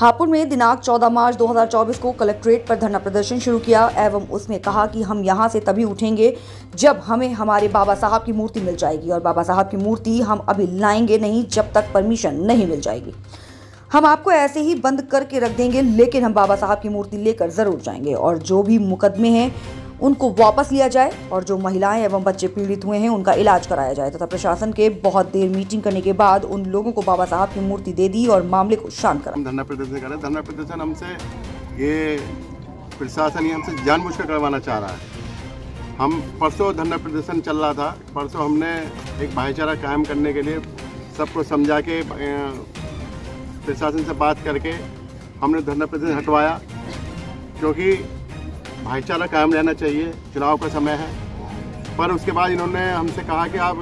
हापुड़ में दिनांक 14 मार्च 2024 को कलेक्ट्रेट पर धरना प्रदर्शन शुरू किया एवं उसमें कहा कि हम यहां से तभी उठेंगे जब हमें हमारे बाबा साहब की मूर्ति मिल जाएगी और बाबा साहब की मूर्ति हम अभी लाएंगे नहीं जब तक परमिशन नहीं मिल जाएगी। हम आपको ऐसे ही बंद करके रख देंगे, लेकिन हम बाबा साहब की मूर्ति लेकर जरूर जाएंगे और जो भी मुकदमे हैं उनको वापस लिया जाए और जो महिलाएं एवं बच्चे पीड़ित हुए हैं उनका इलाज कराया जाए तथा प्रशासन के बहुत देर मीटिंग करने के बाद उन लोगों को बाबा साहब की मूर्ति दे दी और मामले को शांत करा। धरना प्रदर्शन कर रहे हैं। धरना प्रदर्शन हमसे ये प्रशासन ही हमसे जानबूझकर करवाना चाह रहा है। हम परसों धरना प्रदर्शन चल रहा था, परसों हमने एक भाईचारा कायम करने के लिए सबको समझा के प्रशासन से बात करके हमने धरना प्रदर्शन हटवाया, क्योंकि भाईचारा कायम रहना चाहिए, चुनाव का समय है। पर उसके बाद इन्होंने हमसे कहा कि आप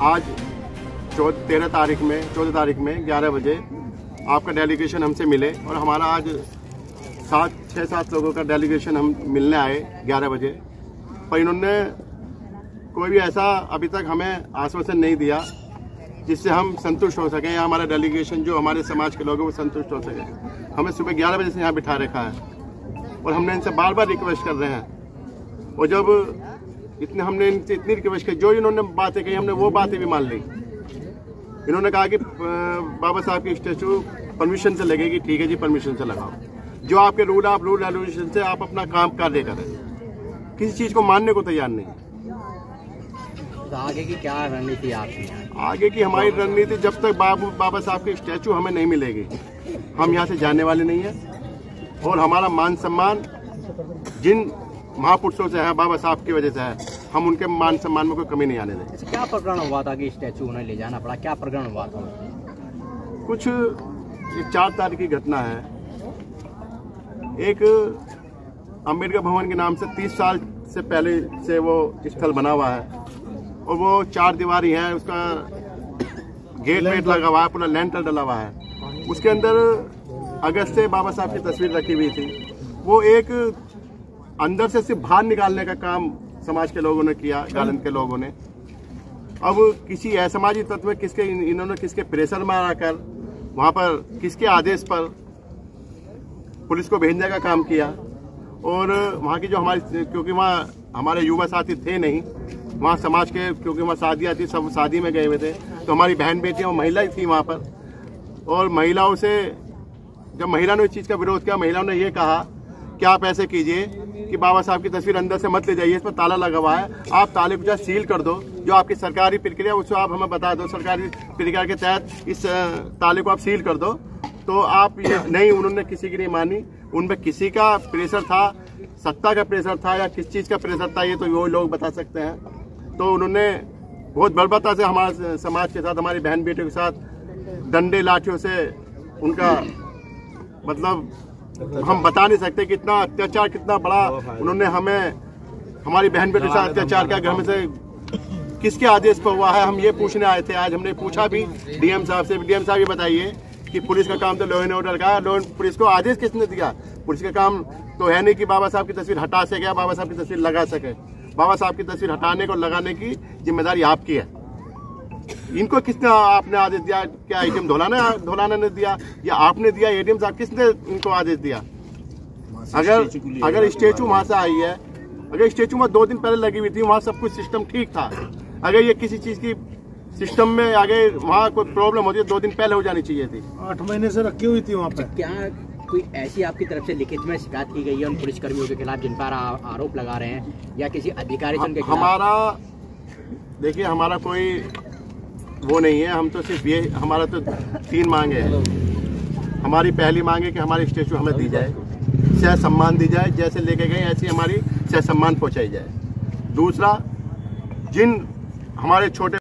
आज 14 तारीख में 11 बजे आपका डेलीगेशन हमसे मिले और हमारा आज 6-7 लोगों का डेलीगेशन हम मिलने आए 11 बजे। पर इन्होंने कोई भी ऐसा अभी तक हमें आश्वासन नहीं दिया जिससे हम संतुष्ट हो सकें या हमारा डेलीगेशन जो हमारे समाज के लोग हैं वो संतुष्ट हो सके। हमें सुबह 11 बजे से यहाँ बिठा रखा है और हमने इनसे बार बार रिक्वेस्ट कर रहे हैं और जब हमने इनसे इतनी रिक्वेस्ट की, जो इन्होंने बातें कही हमने वो बातें भी मान ली। इन्होंने कहा कि बाबा साहब की स्टैचू परमिशन से लगेगी, ठीक है जी, परमिशन से लगाओ, जो आपके रूल रेगुलेशन से आप अपना काम कार्य करें, किसी चीज को मानने को तैयार नहीं। तो आगे की क्या रणनीति आपकी? आगे की हमारी रणनीति, जब तक बाबा साहब की स्टैचू हमें नहीं मिलेगी हम यहाँ से जाने वाले नहीं है और हमारा मान सम्मान जिन महापुरुषों से है, बाबा साहब की वजह से है, हम उनके मान सम्मान में कोई कमी नहीं आने देंगे। क्या प्रकरण हुआ था कि स्टैचू उन्हें ले जाना पड़ा? क्या प्रकरण हुआ था? कुछ 4 तारीख की घटना है। एक अम्बेडकर भवन के नाम से 30 साल से पहले से वो स्थल बना हुआ है और वो 4 दीवारी है, उसका गेट वेट लगा हुआ है, पूरा लेंटर डला हुआ है। उसके अंदर अगस्त से बाबा साहब की तस्वीर रखी हुई थी। वो एक अंदर से सिर्फ बाहर निकालने का काम समाज के लोगों ने किया, गालन के लोगों ने। अब किसी असामाजिक तत्व में इन्होंने किसके प्रेशर में आकर वहां पर किसके आदेश पर पुलिस को भेजने का काम किया और वहां की जो हमारी, क्योंकि वहाँ हमारे युवा साथी थे नहीं, वहाँ समाज के, क्योंकि वहाँ शादियाँ थी, सब शादी में गए हुए थे, तो हमारी बहन बेटियाँ वो महिला थी वहाँ पर। और महिलाओं से, जब महिला ने इस चीज़ का विरोध किया, महिलाओं ने ये कहा कि आप ऐसे कीजिए कि बाबा साहब की तस्वीर अंदर से मत ले जाइए, इस पर ताला लगा हुआ है, आप ताले को सील कर दो, जो आपकी सरकारी प्रक्रिया उसको आप हमें बता दो, सरकारी प्रक्रिया के तहत इस ताले को आप सील कर दो। तो आप ये नहीं, उन्होंने किसी की नहीं मानी। उनमें किसी का प्रेशर था, सत्ता का प्रेशर था या किस चीज़ का प्रेशर था, ये तो वो लोग बता सकते हैं। तो उन्होंने बहुत बर्बरता से हमारे समाज के साथ, हमारी बहन बेटियों के साथ डंडे लाठियों से उनका, मतलब हम बता नहीं सकते कि इतना अत्याचार, कितना बड़ा उन्होंने हमें, हमारी बहन बेटी के साथ अत्याचार किया। घर में से किसके आदेश पर हुआ है हम ये पूछने आए थे। आज हमने पूछा भी डीएम साहब से। डीएम साहब ये बताइए कि पुलिस का काम तो लॉ एंड ऑर्डर का, पुलिस को आदेश किसने दिया? पुलिस का काम तो है नहीं कि बाबा साहब की तस्वीर हटा सके या बाबा साहब की तस्वीर लगा सके। बाबा साहब की तस्वीर हटाने को लगाने की जिम्मेदारी आपकी है। इनको किसने आपने आदेश दिया? क्या एडीएम धौलाना ने दिया या आपने दिया? एडीएम साहब किसने इनको आदेश दिया? अगर स्टैचू वहां से आई है, अगर स्टैचू में 2 दिन पहले लगी हुई थी, वहां सब कुछ सिस्टम ठीक था। अगर ये किसी चीज की सिस्टम में आगे वहाँ कोई प्रॉब्लम होती है, 2 दिन पहले हो जानी चाहिए थी। 8 महीने से रखी हुई थी वहाँ पे। क्या कोई ऐसी आपकी तरफ से लिखित में शिकायत की गई है उन पुलिसकर्मियों के खिलाफ जिन पर आरोप लगा रहे हैं, या किसी अधिकारी से उनके खिलाफ? हमारा, देखिए, हमारा कोई वो नहीं है। हम तो सिर्फ ये, हमारा तो 3 मांगे हैं। हमारी पहली मांग है कि हमारी स्टैचू हमें दी जाए, सह सम्मान दी जाए, जैसे लेके गए ऐसी हमारी सह सम्मान पहुँचाई जाए। दूसरा, जिन हमारे छोटे